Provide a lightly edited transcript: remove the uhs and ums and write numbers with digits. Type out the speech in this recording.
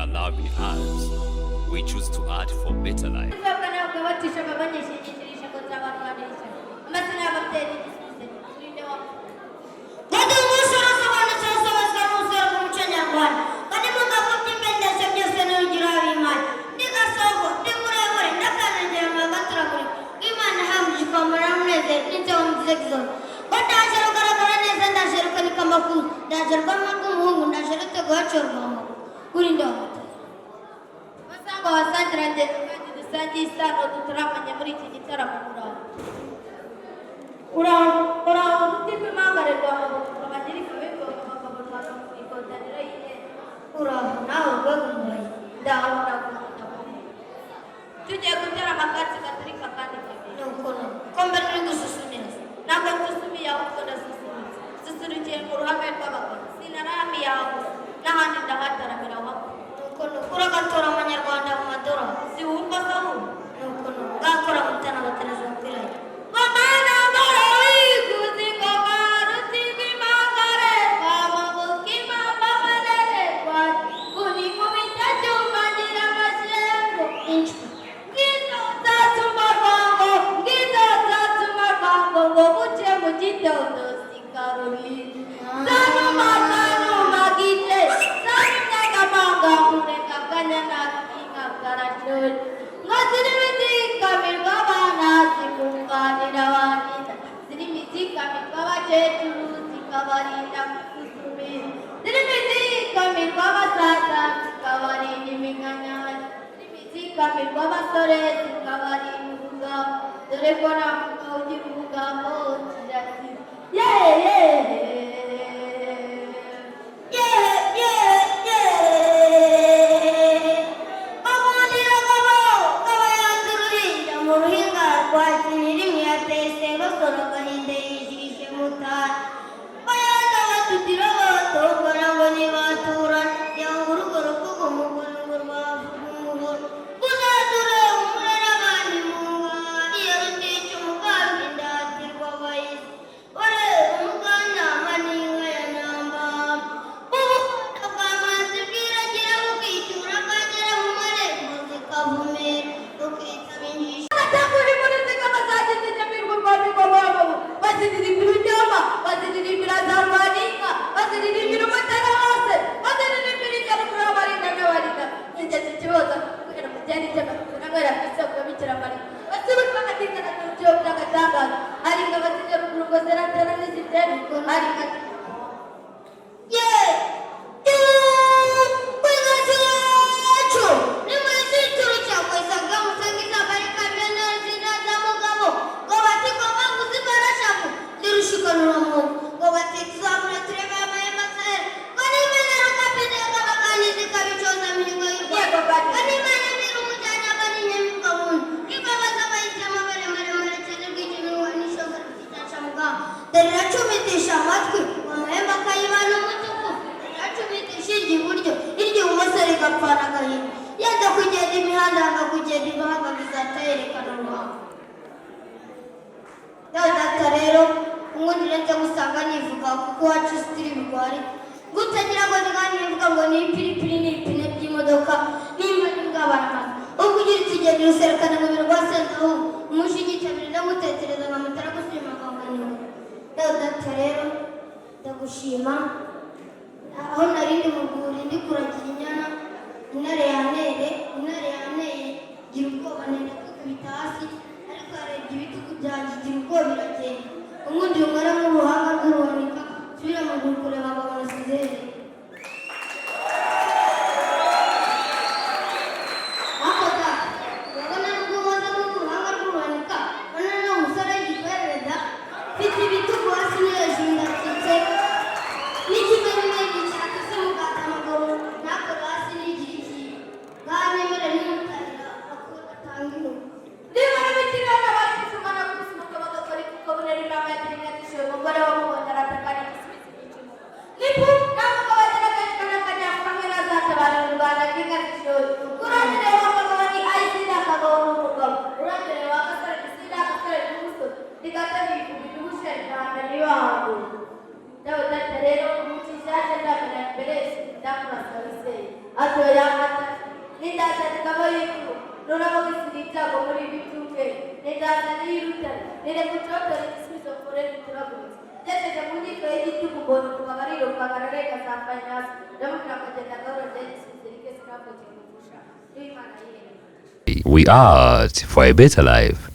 their love in us. We choose to act for better life. Leo rero umukiza yaje ndabona mbere ndakura service Attoyamata, Nidata Kavayiku, Nuravavis Nita, Gomori Bituke, Nidata Nirutan, Nidamuchota, and Smith of Foreign Troubles. Then the Muniko Editu Kubon, Kavarino, Kavareka, Sampanas, Democrat, Dennis, the Ricas Kappa, Pusha. We art for a better life.